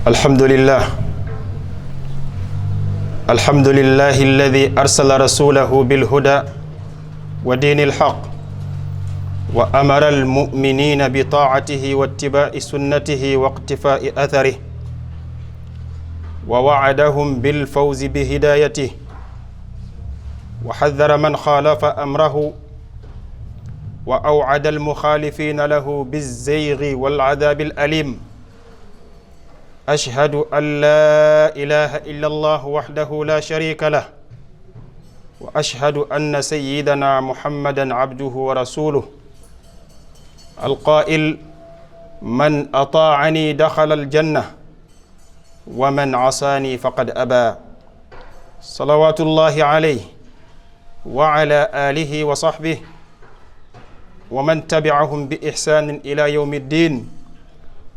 الحمد لله الذي أرسل رسوله بالهدى ودين الحق وأمر المؤمنين بطاعته واتباع سنته واقتفاء أثره ووعدهم بالفوز بهدايته وحذر من خالف أمره وأوعد المخالفين له بالزيغ والعذاب الأليم. أشهد أن لا إله إلا الله وحده لا شريك له وأشهد أن سيدنا محمدا عبده ورسوله القائل: من أطاعني دخل الجنة ومن عصاني فقد أبى. صلوات الله عليه وعلى آله وصحبه ومن تبعهم بإحسان إلى يوم الدين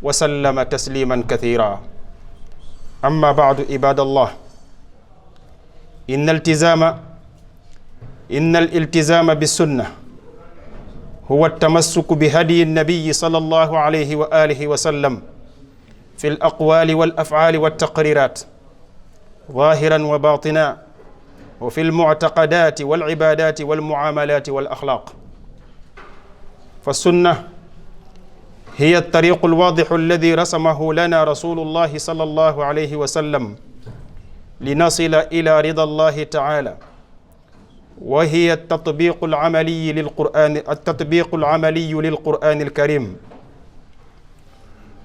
وسلم تسليما كثيرا. أما بعد، عباد الله، إن الالتزام بالسنة هو التمسك بهدي النبي صلى الله عليه وآله وسلم في الأقوال والأفعال والتقريرات ظاهرا وباطنا، وفي المعتقدات والعبادات والمعاملات والأخلاق. فالسنة هي الطريق الواضح الذي رسمه لنا رسول الله صلى الله عليه وسلم لنصل إلى رضا الله تعالى، وهي التطبيق العملي للقرآن الكريم،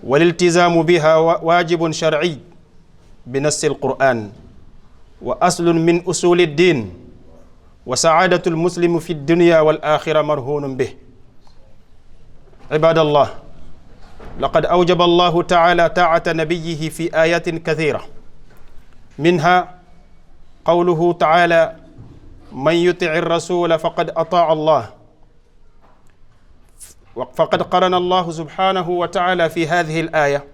والالتزام بها واجب شرعي بنص القرآن، وأصل من أصول الدين، وسعادة المسلم في الدنيا والآخرة مرهون به. عباد الله، لقد أوجب الله تعالى طاعة نبيه في آيات كثيرة، منها قوله تعالى: من يطع الرسول فقد أطاع الله. فقد قرن الله سبحانه وتعالى في هذه الآية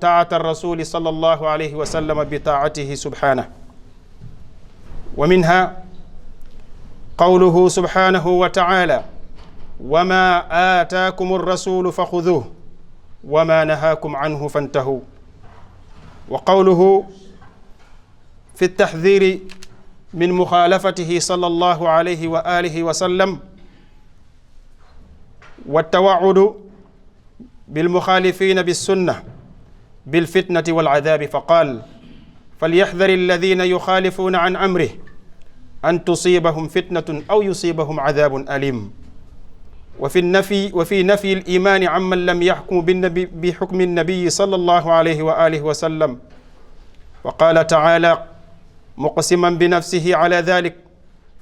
طاعة الرسول صلى الله عليه وسلم بطاعته سبحانه. ومنها قوله سبحانه وتعالى: وما آتاكم الرسول فخذوه وما نهاكم عنه فانتهوا. وقوله في التحذير من مخالفته صلى الله عليه وآله وسلم والتوعد بالمخالفين بالسنة بالفتنة والعذاب، فقال: فليحذر الذين يخالفون عن أمره أن تصيبهم فتنة أو يصيبهم عذاب أليم. وفي نفي الإيمان عمن لم يحكم بحكم النبي صلى الله عليه وآله وسلم، وقال تعالى مقسما بنفسه على ذلك: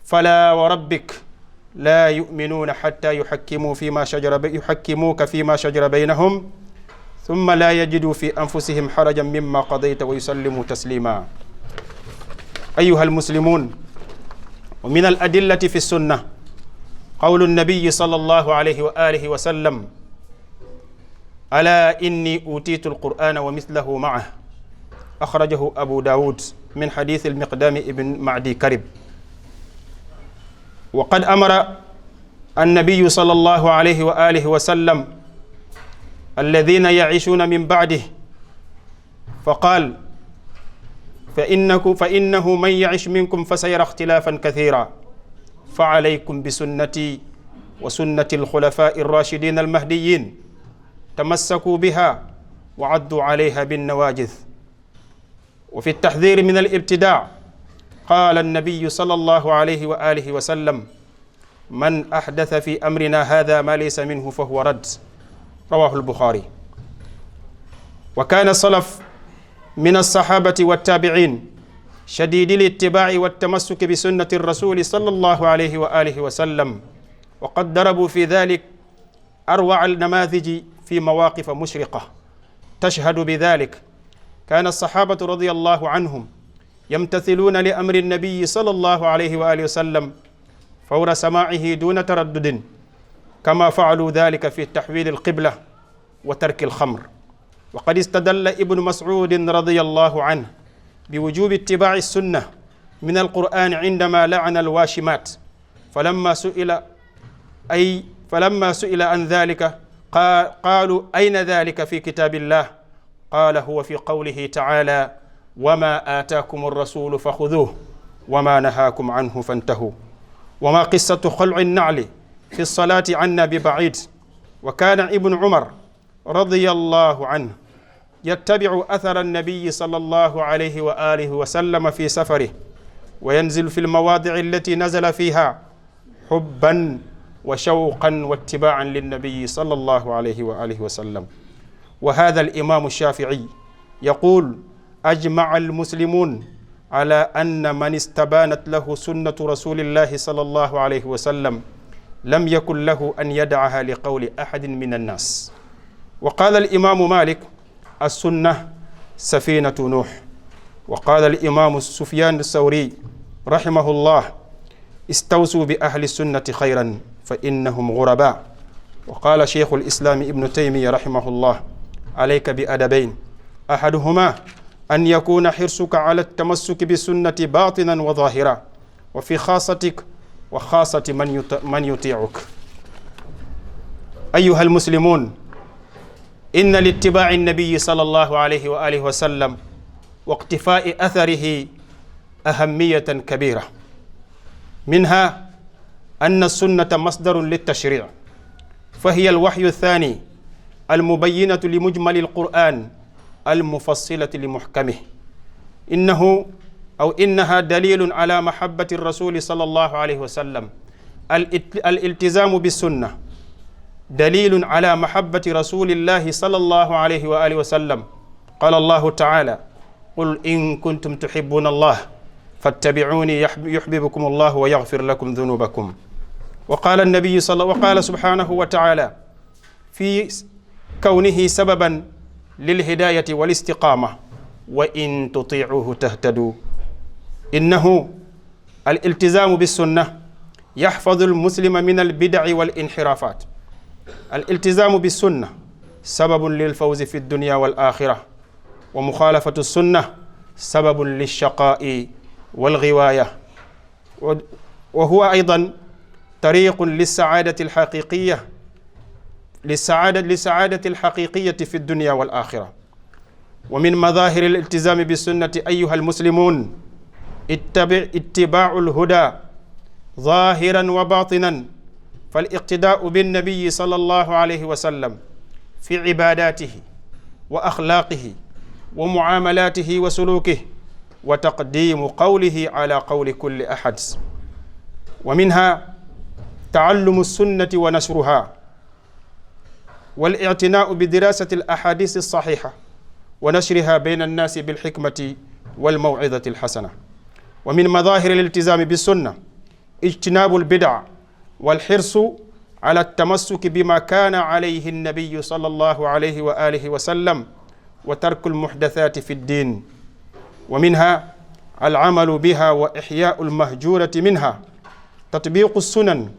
فلا وربك لا يؤمنون حتى يحكموك فيما شجر بينهم ثم لا يجدوا في أنفسهم حرجا مما قضيت ويسلموا تسليما. أيها المسلمون، ومن الأدلة في السنة قول النبي صلى الله عليه وآله وسلم: ألا إني أوتيت القرآن ومثله معه. أخرجه أبو داود من حديث المقدام ابن معدي كرب. وقد أمر النبي صلى الله عليه وآله وسلم الذين يعيشون من بعده فقال: فإنه من يعش منكم فسيرى اختلافا كثيرا، فعليكم بسنتي وسنة الخلفاء الراشدين المهديين، تمسكوا بها وعضوا عليها بالنواجذ. وفي التحذير من الابتداع قال النبي صلى الله عليه وآله وسلم: من أحدث في أمرنا هذا ما ليس منه فهو رد. رواه البخاري. وكان السلف من الصحابة والتابعين شديد الاتباع والتمسك بسنة الرسول صلى الله عليه وآله وسلم، وقد ضربوا في ذلك أروع النماذج في مواقف مشرقة تشهد بذلك. كان الصحابة رضي الله عنهم يمتثلون لأمر النبي صلى الله عليه وآله وسلم فور سماعه دون تردد، كما فعلوا ذلك في تحويل القبلة وترك الخمر. وقد استدل ابن مسعود رضي الله عنه بوجوب اتباع السنة من القرآن عندما لعن الواشمات، فلما سئل عن ذلك قالوا: أين ذلك في كتاب الله؟ قال هو في قوله تعالى: وما آتاكم الرسول فخذوه وما نهاكم عنه فانتهوا. وما قصة خلع النعل في الصلاة عنا ببعيد. وكان ابن عمر رضي الله عنه يتبع أثر النبي صلى الله عليه وآله وسلم في سفره، وينزل في المواضع التي نزل فيها حبا وشوقا واتباعا للنبي صلى الله عليه وآله وسلم. وهذا الإمام الشافعي يقول: أجمع المسلمون على أن من استبانت له سنة رسول الله صلى الله عليه وسلم لم يكن له أن يدعها لقول أحد من الناس. وقال الإمام مالك: السنة سفينة نوح. وقال الإمام سفيان الثوري رحمه الله: استوصوا بأهل السنة خيرا فإنهم غرباء. وقال شيخ الإسلام ابن تيمية رحمه الله: عليك بأدبين، أحدهما أن يكون حرصك على التمسك بالسنة باطنا وظاهرا، وفي خاصتك وخاصة من يطيعك. أيها المسلمون، إن لاتباع النبي صلى الله عليه وآله وسلم واقتفاء أثره أهمية كبيرة، منها أن السنة مصدر للتشريع، فهي الوحي الثاني المبينة لمجمل القرآن المفصلة لمحكمه. إنها دليل على محبة الرسول صلى الله عليه وسلم. الالتزام بالسنة دليل على محبة رسول الله صلى الله عليه وآله وسلم. قال الله تعالى: قل إن كنتم تحبون الله فاتبعوني يحببكم الله ويغفر لكم ذنوبكم. وقال سبحانه وتعالى في كونه سببا للهداية والاستقامة: وإن تطيعوه تهتدوا. إنه الالتزام بالسنة يحفظ المسلم من البدع والانحرافات. الالتزام بالسنة سبب للفوز في الدنيا والآخرة، ومخالفة السنة سبب للشقاء والغواية، وهو أيضا طريق للسعادة الحقيقية في الدنيا والآخرة. ومن مظاهر الالتزام بالسنة أيها المسلمون اتباع الهدى ظاهرا وباطنا، فالاقتداء بالنبي صلى الله عليه وسلم في عباداته وأخلاقه ومعاملاته وسلوكه، وتقديم قوله على قول كل أحد. ومنها تعلم السنة ونشرها، والاعتناء بدراسة الأحاديث الصحيحة ونشرها بين الناس بالحكمة والموعظة الحسنة. ومن مظاهر الالتزام بالسنة اجتناب البدع والحرص على التمسك بما كان عليه النبي صلى الله عليه وآله وسلم، وترك المحدثات في الدين. ومنها العمل بها وإحياء المهجورة منها، تطبيق السنن،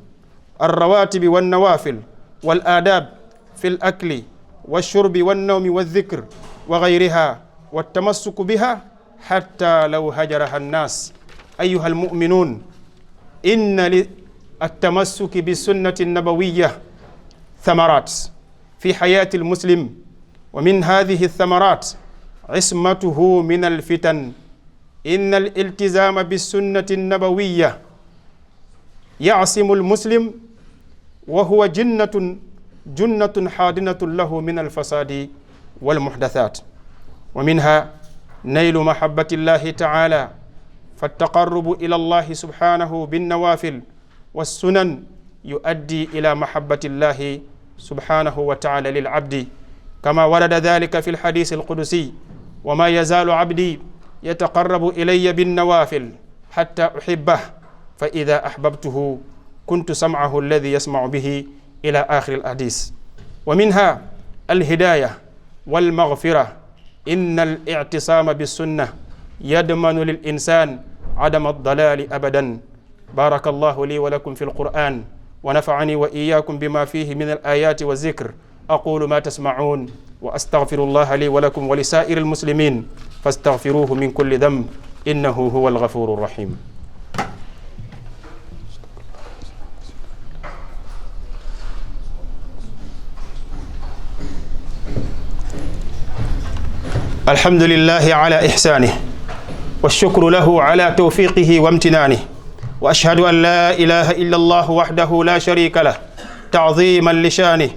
الرواتب والنوافل والآداب في الأكل والشرب والنوم والذكر وغيرها، والتمسك بها حتى لو هجرها الناس. أيها المؤمنون، إن للتمسك بالسنة النبوية ثمرات في حياة المسلم، ومن هذه الثمرات عصمته من الفتن. إن الالتزام بالسنة النبوية يعصم المسلم، وهو جنة حاضنة له من الفساد والمحدثات. ومنها نيل محبة الله تعالى، فالتقرب إلى الله سبحانه بالنوافل والسنن يؤدي إلى محبة الله سبحانه وتعالى للعبد، كما ورد ذلك في الحديث القدسي: وما يزال عبدي يتقرب إلي بالنوافل حتى أحبه، فإذا أحببته كنت سمعه الذي يسمع به، إلى آخر الحديث. ومنها الهداية والمغفرة. إن الاعتصام بالسنة يضمن للإنسان عدم الضلال أبدا. بارك الله لي ولكم في القرآن، ونفعني وإياكم بما فيه من الآيات والذكر. أقول ما تسمعون، وأستغفر الله لي ولكم ولسائر المسلمين، فاستغفروه من كل ذنب، إنه هو الغفور الرحيم. الحمد لله على إحسانه والشكر له على توفيقه وامتنانه وأشهد أن لا إله إلا الله وحده لا شريك له تعظيما لشانه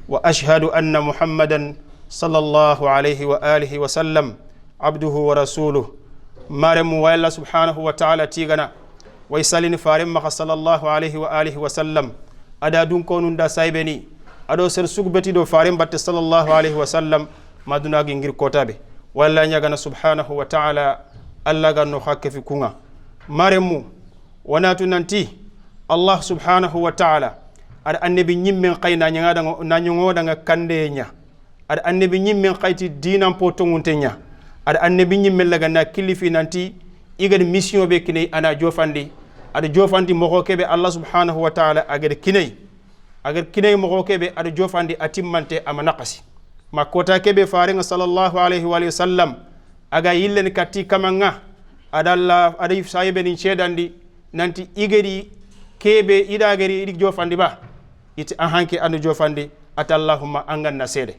وأشهد أن محمدا صلى الله عليه وآله وسلم عبده ورسوله مرم وإلا سبحانه وتعالى تيغنا ويسالين فارم صلى الله عليه وآله وسلم أدا دون كونون دا سايبني أدو سر سوكبتي دو فارم بات صلى الله عليه وسلم ما دونا غير كوتابي ولا نيغنا سبحانه وتعالى الله غنو حق في كونا مرم وناتو ننتي الله سبحانه وتعالى ada annabi nyimmen qayna nyanga na nyongo daga kande nya ada annabi nyimmen qayti dinan po tongunte nya ada annabi nyimmen laga na kilifi nanti igad mission be kinay ana jofandi ada jofandi moko kebe Allah subhanahu wa ta'ala agar kinay moko kebe ada jofandi atimmante amanaqasi makota kebe faringa sallallahu alaihi wa sallam aga yillen katti kamanga ada Allah ada sahibe ni cedandi nanti igadi kebe idagari idi jofandi ba iti ahanke anu jofandi ata allahumma angan na sede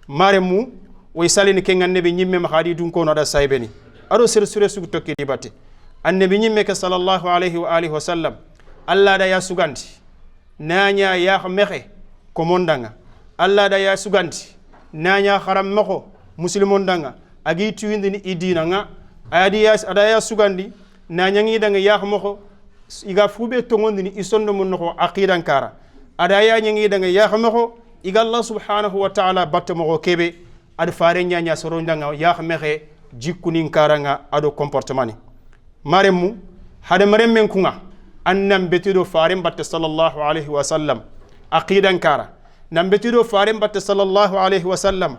maremu way salini ke ngannabi nyimme ma khadi dun ko no da saybeni ado sir sure su tokki dibate annabi nyimme ke sallallahu alaihi wa alihi wa sallam alla da ya suganti nanya ya mexe ko mondanga alla da ya suganti nanya kharam mako muslimon danga agi tuwindi ni idina nga adi ya ada ya sugandi nanya ngi danga ya mako iga fube tongondi ni isondo mun no aqidan kara ada ya nyangi danga ya xamako iga Allah subhanahu wa ta'ala batte mo kebe ad faare nyanya soro ndanga ya xamexe jikunin karanga ado comportement maremu hade marem men kunga annam betido faare batte sallallahu alaihi wa sallam aqidan kara nam betido faare batte sallallahu alaihi wa sallam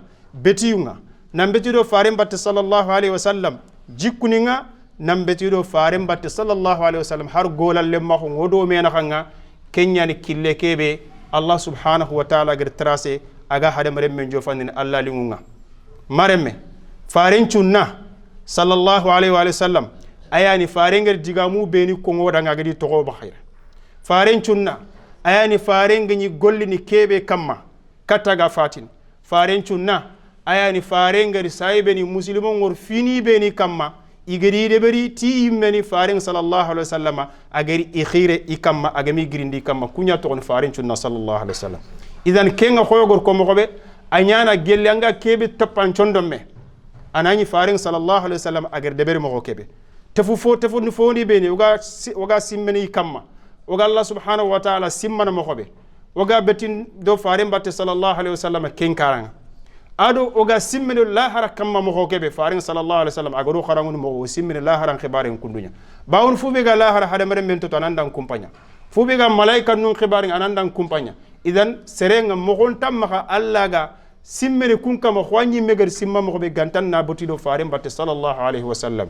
betiyunga nam betido faare batte sallallahu alaihi wa sallam jikuninga nam betido faare batte sallallahu alaihi wa sallam har golal le ma ngodo mena khanga kenyani kille kebe Allah subhanahu wa ta'ala gir tracé aga hade marem men jofandin Allah lingunga maremme faren chunna sallallahu alaihi wa sallam ayani farenger digamu beni ko ngoda ngadi to go bakhair faren chunna ayani farenga ni gollini kebe kamma kataga fatin faren chunna ayani farenga saibeni muslimon ngor fini beni kamma igeri de beri ti meni faring sallallahu alaihi wasallam ageri ikhire ikamma agami girindi kamma kunya to on faring chunna sallallahu alaihi wasallam idan kenga khoyogor ko mogobe anyana gelle anga kebe tapan chondomme anani faring sallallahu alaihi wasallam ager de beri mogo kebe tefu fondi beni uga simmeni kamma uga Allah subhanahu wa ta'ala simmana mogobe uga betin do faring batte sallallahu alaihi wasallam kenkaranga ado oga simmene lahara kamma mo hokebe faring sallallahu alaihi wasallam agaro kharangun mo simmene lahara khibaren kundunya bawun fube ga lahara hada mare men to anandan kumpanya fube ga malaika nun khibaren anandan kumpanya idan serenga mo gon tamma alla ga simmene kun kama khwanyi megar simma mo be gantan na botido faring batte sallallahu alaihi wasallam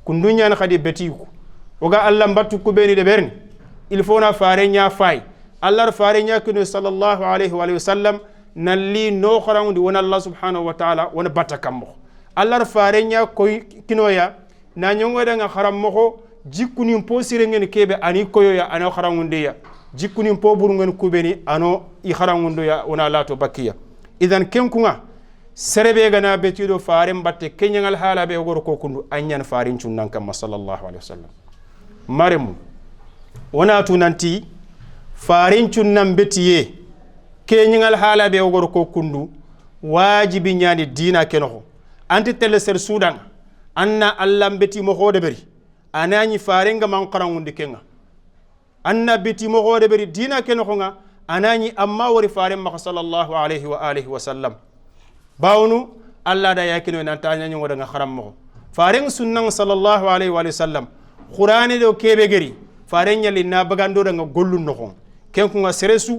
kundunya na khadi betiku oga alla mbatu ko beni de berni il faut na farenya fay alla farenya kuno sallallahu alaihi wa sallam nalli no kharangundi wona Allah subhanahu wa ta'ala wona batta kammo Allah farenya koy kinoya na nyongo da nga kharam moko jikuni mpo sirengen kebe ani koyoya ana kharangundi ya jikuni mpo burungen kubeni ano i kharangundo ya wona lato bakiya idan kenkunga serebe gana betido farem batte kenyangal hala be gor ko kundu anyan farin cunnan kam sallallahu alaihi wasallam maremu wona tunanti farin cunnan betiye kenyingal hala be ogor ko kundu wajibi nyani dina kenoho anti tele ser sudan anna allam beti mo hode beri anani farenga man qarangundi kenga anna beti mo hode beri dina kenoho nga anani amma wori faren ma sallallahu alaihi wa alihi wa sallam bawnu alla da yakino nan tanya nyi ngoda nga kharam mo faren sunnan sallallahu alaihi wa sallam qur'ani do kebe geri faren nyali na bagando da nga gollu no kenku nga seresu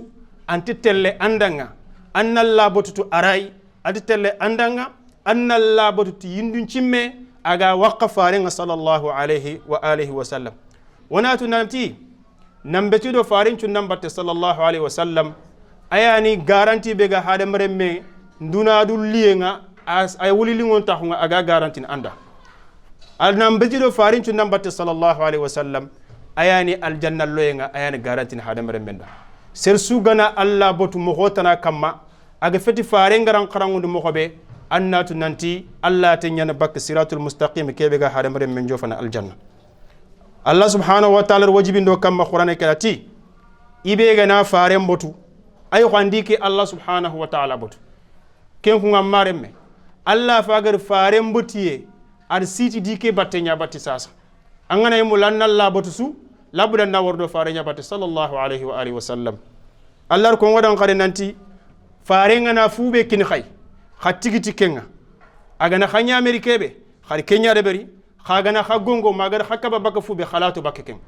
anti telle andanga annalla botutu arai anti telle andanga annalla botutu yindun cimme aga waqqa faringa sallallahu alaihi wa alihi wa sallam wana tunanti nambetudo farin cun nambatte sallallahu alaihi wa sallam ayani garanti be ga hada maremme nduna dul lienga as ay wuli lingon taxunga aga garanti anda al nambetudo farin cun nambatte sallallahu alaihi wa sallam ayani aljanna loyenga ayani garanti hada maremme nda ser sugana alla botu mo hotana kamma aga feti fare ngaran qarangude mo xobe annatu nanti Allah te nyana bak siratul mustaqim kebe ga hadamare men jofana aljanna. Allah subhanahu wa ta'ala wajibindo kamma qur'ana kalati ibe ga na fare mbotu ay khandi ke Allah subhanahu wa ta'ala botu ken ku ngamare me Allah fagar fare mbotiye ar siti dike batte nya batte sasa angana yemu lanna Allah botu su labudan na wardo fare nya batte sallallahu alaihi wa alihi wa sallam. Allah ko wadan qare nanti fare ngana fube kin khay khatigiti kenga agana khanya amerikebe khari kenya de beri khagana khagongo magar khakaba baka fube khalatu baka ken.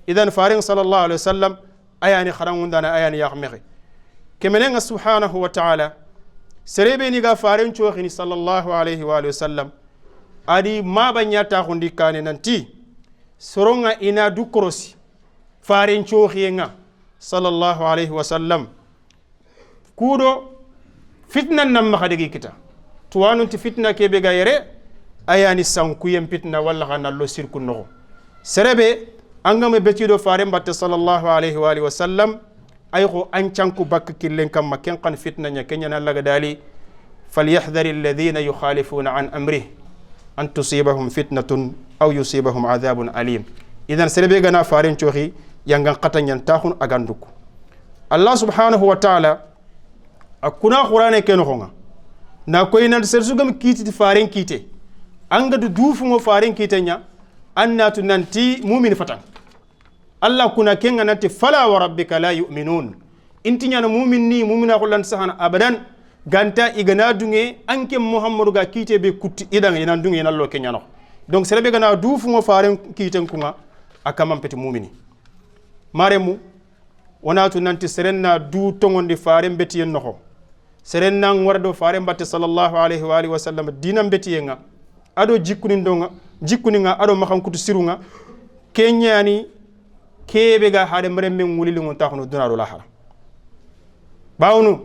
Idan fare sallallahu alaihi wa sallam ayani kharangundana ayani yakhmekhe kemenenga subhanahu wa ta'ala serebe ni ga fare nchokhini sallallahu alaihi wa alihi wa sallam adi mabanyata khundi kane nanti soronga ina du korosi fare nchokhienga sallallahu alaihi wa sallam kudo fitna nam makhadegi kita tuwanunti fitna kebe ga yere ayani sankuyem fitna walla khanallo sirku no serebe angame betido fare mbatte sallallahu alaihi wa alihi wa sallam ayko ancanku bak killen kam maken kan fitna nya kenya na laga dali falyahdhar alladhina yukhalifuna an amrihi an tusibahum fitnatun aw yusibahum adhabun alim. Idan serebe gana fare nchoxi yanga qatanyan takhun aganduku Allah subhanahu wa ta'ala akuna qur'ane ken khonga na koyna sersugam kiti faren kite anga du dufu mo faren kite nya annatu nanti mu'min fatan Allah kuna kenga nanti fala wa rabbika la yu'minun inti nyana mu'min ni mu'mina kullan sahana abadan ganta igana dunge anke muhammadu ga kite be kutti idan ina dunge ina lo kenya no donc serebe gana dufu mo faren kite kunga akama peti mu'mini maremu wanatu nanti serenna du tongondi faren beti en noho serenna wardo faren batte sallallahu alaihi wa alihi wa sallam dinam beti yenga ado jikkunin donga jikkuninga ado makan kutu sirunga kenyani kebe ga hade mrembe ngulili ngon taxno dunaro lahara bawnu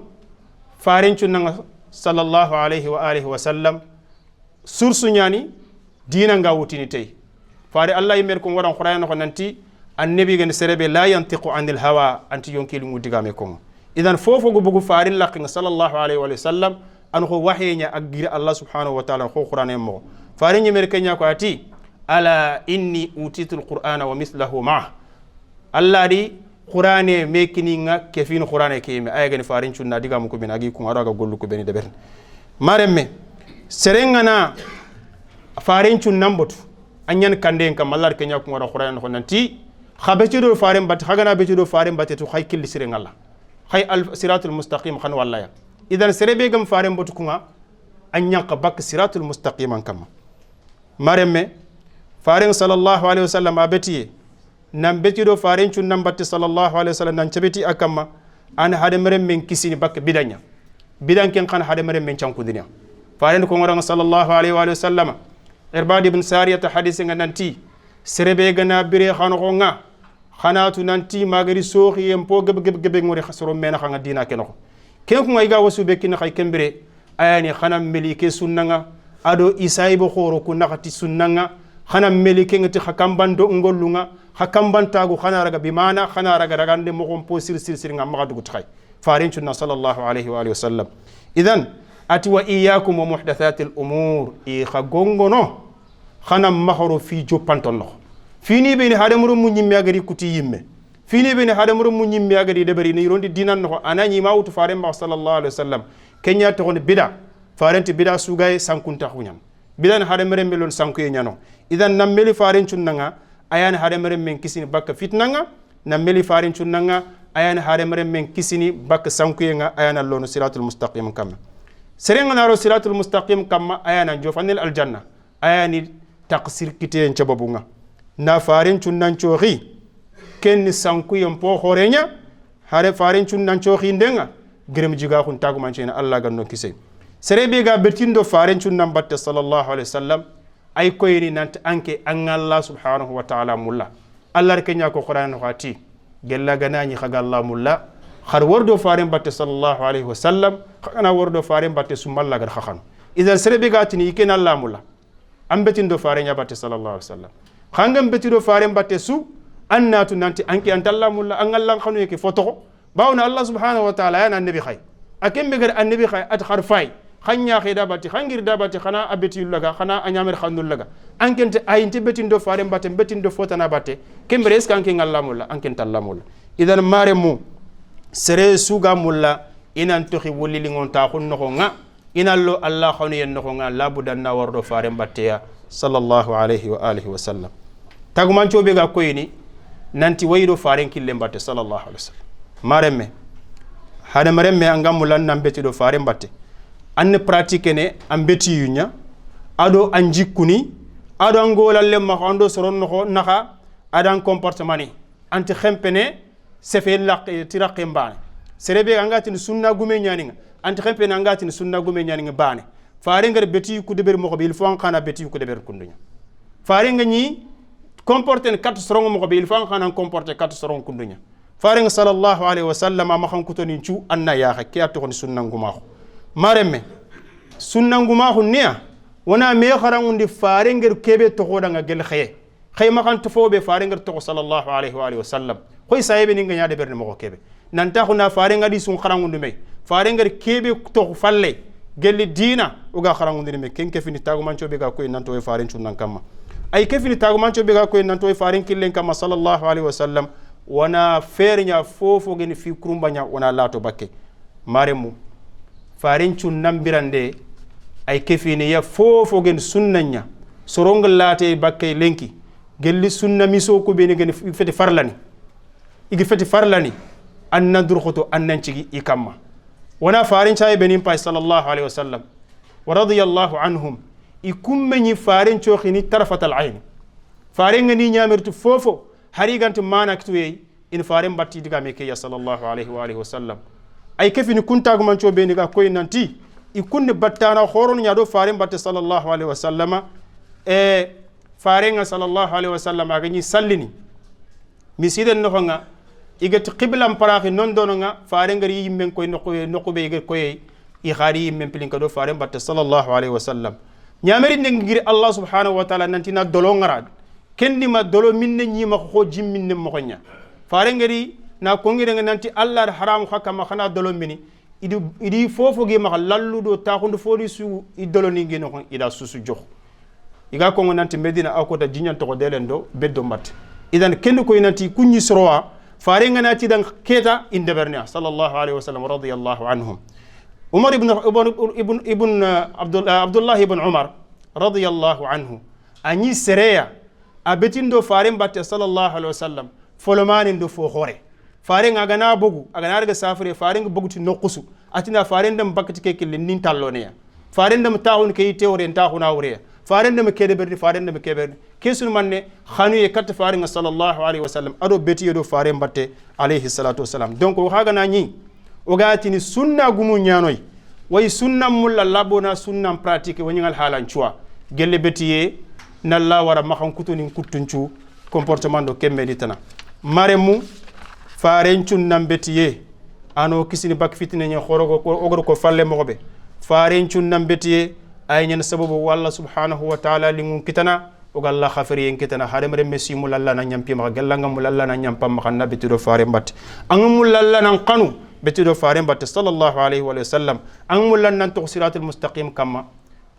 farencu nanga sallallahu alaihi wa alihi wa sallam sursu nyani dina nga wutini tay fare Allah yimer ko waran qur'an ko nanti annabi gan serebe la yantiqu anil hawa anti yonkili ngudigame ko. Idan fofo go bugu farin laqi sallallahu alaihi wa sallam an ko wahyenya ak gir Allah subhanahu wa ta'ala ko qur'an mo farin yimer kenya ko ati ala inni utitul qur'ana wa mithluhu ma Allah di qur'ane mekini nga kefin qur'ane keme ay gani farin cunna diga mu ko binagi ko araga gollu ko beni deber maremme serengana farin cunna mbotu anyan kande kam Allah kenya ko wara qur'an ko nanti khabeti do farin bat khagana beti do farin batetu khay killi sirengalla khay al siratul mustaqim khan wallaya. Idan serebe gam farin mbotu kuma anyan ka bak siratul mustaqim kam maremme farin sallallahu alaihi wasallam abeti nam betido farencu nambatti sallallahu alaihi wasallam nan cabeti akamma an hade merem men kisini bak bidanya bidan ken kan hade merem men cankudinya faren ko ngoranga sallallahu alaihi wa sallam irbad ibn sariyata hadith ngananti serebe gana bire khano nga khanatu nanti magari soxi em po gebe ngori khasoro mena khanga dina kenoko ken ko ngayga wasu be kin khay kembere ayani khanam melike sunnanga ado isaibo khoro ku nakati sunnanga khanam melike ngati khakambando ngollunga hakambantagu khana raga bimana khana raga ragande mo gom po sir ngam magadu gutay farinchu na sallallahu alaihi wa alihi wasallam. Idan ati wa iyyakum wa muhdathatil umur i khagongono khana mahoro fi jopantonno fini be ni hadamuru munyimmi agari kuti yimme fini be ni hadamuru munyimmi agari debari ni rondi dinan no anani mawtu faren ma sallallahu alaihi wasallam kenya to bida farenti bida sugay sankunta khunyam bidan hadamere melon sankuye nyano. Idan nam meli farinchu nanga ayani hadamare men kisini bakka fitnanga na meli farin cunnanga ayani hadamare men kisini bakka sankuyenga ayana lono siratul mustaqim kamma serenga naro siratul mustaqim kamma ayana jofanil aljanna ayani taqsir kite en cababunga na farin cunnan coxi ken sankuyen po horenya hare farin cunnan coxi ndenga grem jiga khun tagu mancena Allah ganno kise serebe ga betindo farin cunnan batte sallallahu alaihi wasallam ay koyni nante anke an Allah subhanahu wa ta'ala mulla Allah kenya ko qur'an khati gella ganani khaga Allah mulla khar wordo farin batte sallallahu alaihi wasallam khana wordo farin batte sumalla gar khakhan idan serebe gatini iken Allah mulla ambetindo farin ya batte sallallahu alaihi wasallam khangam betido farin batte su annatu nanti anke antalla mulla an Allah khanu yake foto bawna Allah subhanahu wa ta'ala yana annabi khay akembe gar annabi khay at kharfai khanya khida bati khangir da bati khana abeti laga khana anyamer khandul laga ankente ayinte betindo fare mbatte betindo fotana batte kembre eska anke ngallamulla anken tallamulla idan maremu sere suga mulla inan to khi wolli lingon ta khunno nga inallo allah khonu yen no nga labudanna wardo fare mbatte ya sallallahu alayhi wa alihi wa sallam tagumanco be ga koyni nanti waydo faren kille mbatte sallallahu alaihi wasallam maremme hada maremme angam lan nambeti do faren mbatte an pratique ne ambeti yunya ado anjikuni ado angola lemma ando soron no naka adan comportement ni anti khempene sefe laq tiraqe mbane serebe angati sunna gume nyani anti khempene angati sunna gume nyani bane faren ngar beti ku deber mo ko bil fon khana beti ku deber kundunya faren ngani comporter 4 soron mo ko bil fon khana comporter 4 soron kundunya faren sallallahu alaihi wasallam ma khan kutoni chu anna ya hakya to kon sunna nguma maremme sunna nguma hunniya wana me kharangundi fare ngir kebe to goda nga gel khaye ma kan to fobe fare ngir to sallallahu alaihi wa alihi wasallam koy sahibe ni nga nyaade berne mo kebe nanta khuna fare ngadi sun kharangundi me fare ngir kebe to falle gelli dina uga kharangundi me ken kefini tagu mancho be ga koy nanto e fare chunnan kamma ay kefini tagu mancho be ga koy nanto e fare killen kamma sallallahu alaihi wasallam wana fernya fofo geni fi kurumbanya wana lato bakke maremu faren chunnan birande ay kefini ya fofo gen sunnanya sorong laate bakke lenki gelli sunna miso ko be ne gen feti farlani igi feti farlani anna durkhoto annan cigi ikamma wana faren chay benin pay sallallahu alaihi wasallam wa radiyallahu anhum ikummeni faren chokhini tarafat al-ayn faren ngani nyamertu fofo hari gantu mana kitwe in faren batti diga me ke ya sallallahu alaihi wa alihi wasallam ay kefini kuntagu mancho be ni ga koy nanti ikunni battana khoron nyado faren batte sallallahu alaihi wasallama faren sallallahu alaihi wasallama agani sallini misiden no nga igati qiblam paraxi non dono nga faren ngari yimmen koy nokko be igati koy i khari yimmen pilin kado faren batte sallallahu alaihi wasallam nyameri ngir allah subhanahu wa ta'ala nanti na dolo ngara kendi ma dolo minne nyima ko jimminne mo nya faren ngari na kongire nga nanti allah haram hakama khana dolo mini idi fofo ge ma lalludo ta ko fodi su idolo ni ngeno ko ida susu jox iga ko nanti medina akota jinyan to ko delendo beddo mat idan kendo ko nanti kunni sorowa fare nga nati dan keta inde bernia sallallahu alaihi wasallam radiyallahu anhum umar ibn abdullah ibn umar radiyallahu anhu ani sereya abetindo fare batte sallallahu alaihi wasallam folomani ndo fo khore fare nga gana bogu agana daga safire fare nga bogu ti nokusu atina fare ndam bakati ke kille nin tallone ya fare ndam taawun ke teore taawuna wure fare ndam kede berdi fare ndam keberdi kesul manne khanu ye kat fare nga sallallahu alaihi wasallam ado beti do fare mbatte alaihi salatu wasalam donc o haga na nyi o gati ni sunna gumu nyanoy way sunna mulla labona sunna pratique woni ngal halan chua gelle betiye nalla wara makhan kutuni kutunchu comportement do kemme ditana maremu farencun nambetiye ano kisini bak fitine nya khorogo ko ogor ko falle mogobe farencun nambetiye ay nyen sababu walla subhanahu wa ta'ala lingun kitana o galla khafiri en kitana haremre mesimu lalla na nyampi ma galla ngam lalla na nyampa ma xanna betido fare mbatte angum lalla nan qanu betido fare mbatte sallallahu alaihi wa sallam angum lan nan to siratul mustaqim kama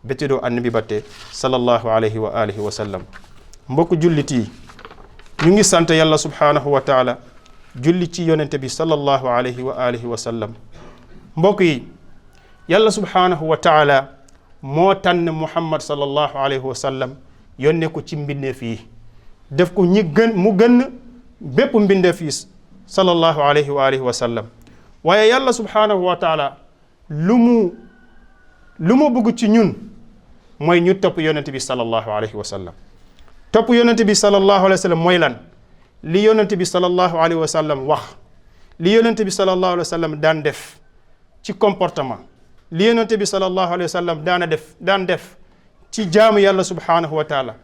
betido annabi batte sallallahu alaihi wa alihi wa sallam mbok julliti ñu ngi sante yalla subhanahu wa ta'ala julli ci yonente bi sallallahu alayhi wa alihi wa sallam mbokk yi yalla subhanahu wa ta'ala moo tànn muhammad sallallahu alayhi wa sallam yónne ko ci mbindeef yi def ko ñi gën mu gën bépp mbindeef yi sallallahu alayhi wa alihi wa sallam waaye yalla subhanahu wa ta'ala lu mu bëgg ci ñun mooy ñu topp yonente bi sallallahu alayhi wa sallam topp yonente bi sallallahu alayhi wa sallam mooy lan li yonente bi sallallahu alayhi wa sallam wax li yonente bi sallallahu alayhi wa sallam daan def ci comportement li yonente bi sallallahu alayhi wa sallam daan def ci jaamu yàlla subhanahu wa taala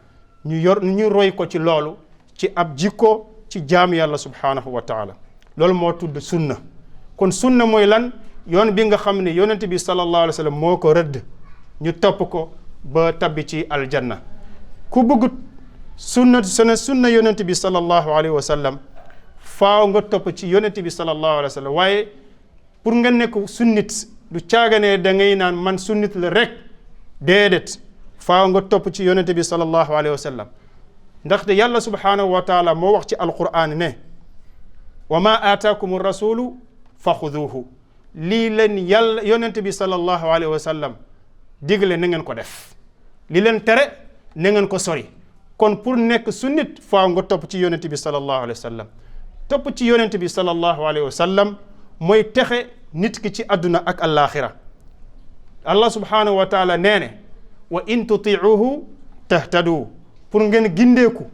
ñu roy ko ci loolu ci ab jikko ci jaamu yàlla subhanahu wa taala loolu moo tudd sunna kon sunna mooy lan yoon bi nga xam ne yonente bi sallallahu alayhi wa sallam moo ko rëdd ñu topp ko ba tabbi ci aljanna ku bëgg sunna yonent bi sallallahu alayhi wa sallam faaw nga topp ci yonent bi sallallahu alayhi wa sallam waaye pour nga nekk sunnit du caaganee da ngay naan man sunnit la rek déedéet faaw nga topp ci yonente bi sallallahu alayhi wa sallam ndaxte yàlla subhanahu wa taala moo wax ci alquran ne wa ma aataakum rasulu fa xuduuhu lii leen yàlla yonente bi sallallahu alayhi wa sallam digle na ngeen ko def li leen tere na ngeen ko sori kon pour nekk sunnit faaw nga topp ci yonente bi sallallahu alayhi wa sallam topp ci yonente bi sallallahu alayhi wa sallam mooy texe nit ki ci àdduna ak alaxira allah subhanahu wa taala nee ne wa in tutiuhu tahtadu pour ngeen gindeeku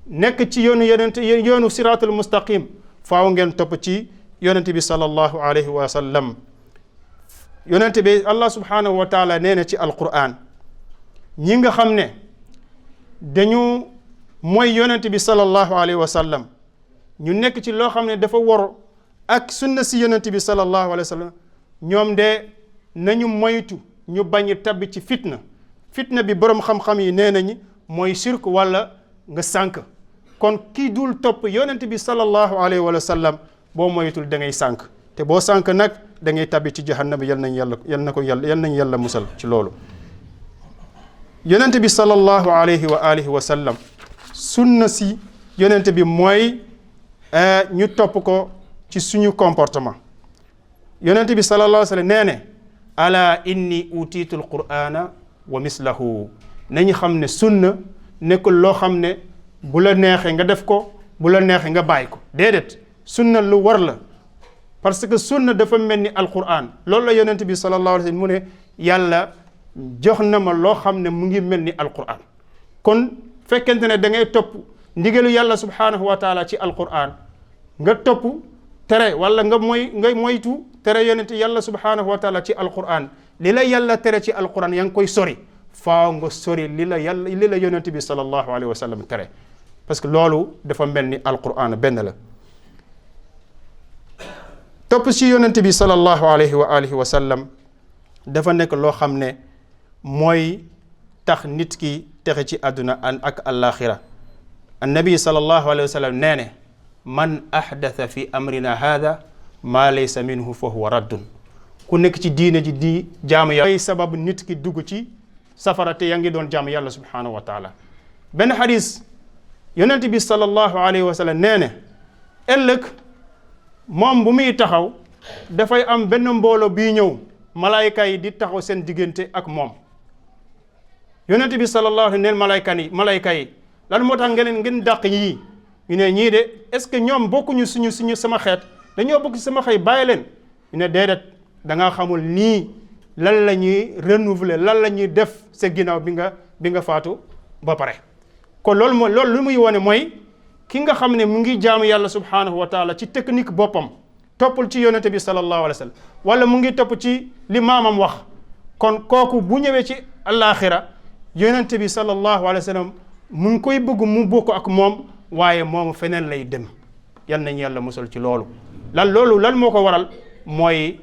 nekk ci yoonu siratul mustaqim faaw ngeen topp ci yonente bi sallallahu alayhi wa sallam yonente bi allah subhanahu wa taala nee na ci alquran ñi nga xam ne dañu mooy yonente bi sallallahu alayhi wa sallam ñu nekk ci loo xam ne dafa war ak sunna si yonente bi sallallahu alayhi wa sallam ñoom de nañu moytu ñu bañ tabbi ci fitna bi borom xam-xam yi nee nañu mooy shirk wala nga sànk kon kii dul topp yonente bi sallallahu alayhi wa sallam boo moytul da ngay sànk te boo sànk nag da ngay tabbi ci jahannam yal nañ yàlla musal ci loolu yonente bi sallallahu alayhi wa alihi wa sallam sunna si yonente bi mooy ñu topp ko ci suñu comportement yonente bi sallallahu alayhi wa sallam nee ne ala inni utiitu alqur'ana wa mislahu nañu xam ne sunna nekkul loo xam ne bu la neexee nga def ko bu la neexee nga bàyyi ko déedéet sunna lu war la parce que sunna dafa mel ni alquran loolu la yonente bi sallallahu alayhi wa sallam mu ne yàlla jox na ma loo xam ne mu ngi mel ni alquran kon fekkente ne da ngay topp ndigalu yàlla subhanahu wa taala ci alquran nga topp tere wala nga moytu tere yonente yàlla subhanahu wa taala ci alquran li la yàlla tere ci alquran yaa ngi koy sori faaw nga sori li la yonente bi sallallahu alayhi wa sallam tere parce que loolu dafa mel ni alquran benn la topp ci yonente bi sallallahu alayhi wa alihi wa sallam dafa nekk loo xam ne mooy tax nit ki texe ci àdduna ak alaxira annabi sallallahu alayhi wa sallam nee ne man ahdatha fi amrina hada ma laysa minhu fa huwa raddun ku nekk ci diine ji di jaamu yàlla sabab nit ki dugg ci safara te yaa ngi doon jaamu yàlla subhanahu wa taala benn xadis yonent bi sallallahu alayhi wa sallam nee ne ëllëg moom bu muy taxaw dafay am benn mbooloo bii ñëw malaayka yi di taxaw seen diggante ak moom yonent bi sallallahu alayhi wa sallam neen malaayka yi lan moo tax ngeen dàq yii ñu ne ñii de est-ce que ñoom bokkuñu suñu sama xeet dañoo bokk ci sama xëy bàyyi leen ñu ne déedéet da nga xamul nii lan la ñuy renouveler lan la ñuy def sa ginnaaw bi nga faatu ba pare kon loolu lu muy wone mooy ki nga xam ne mu ngi jaamu yàlla subhanahu wa taala ci technique boppam toppul ci yonente bi sallallahu alayhi wa sallam wala mu ngi topp ci li maamam wax kon kooku bu ñëwee ci alaxira yonente bi sallallahu alayhi wa sallam mu ngi koy bëgg mu bokk ak moom waaye moom feneen lay dem yal nañ yàlla musal ci loolu lan moo ko waral mooy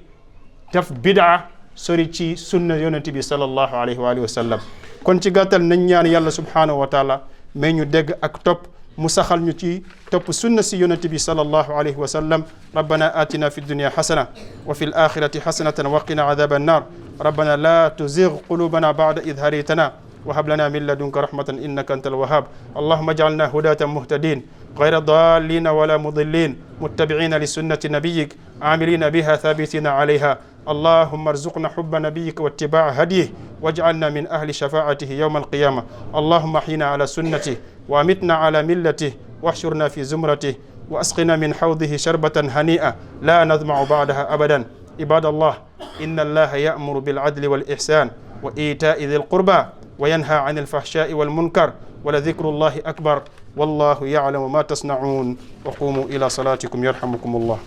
def bidaa sori ci sunna yonente bi sallallahu alayhi wa alihi wa sallam kon ci gàttal nañ ñaan yàlla subhanahu wa taala mais ñu dégg ak topp mu saxal ñu ci topp sunna si yonente bi sallallahu alayhi wa sallam rabbana atina fi dunya hasana wa fi al-akhirati hasanatan wa qina adhaba an-nar rabbana la tuzigh qulubana ba'da idh hadaytana وهب لنا من لدنك رحمة إنك أنت الوهاب اللهم اجعلنا هداة مهتدين غير ضالين ولا مضلين متبعين لسنة نبيك عاملين بها ثابتين عليها اللهم ارزقنا حب نبيك واتباع هديه واجعلنا من أهل شفاعته يوم القيامة اللهم احينا على سنته وامتنا على ملته واحشرنا في زمرته وأسقنا من حوضه شربة هنيئة لا نظمع بعدها أبدا عباد الله إن الله يأمر بالعدل والإحسان وإيتاء ذي القربى وينهى عن الفحشاء والمنكر ولذكر الله أكبر والله يعلم ما تصنعون وقوموا إلى صلاتكم يرحمكم الله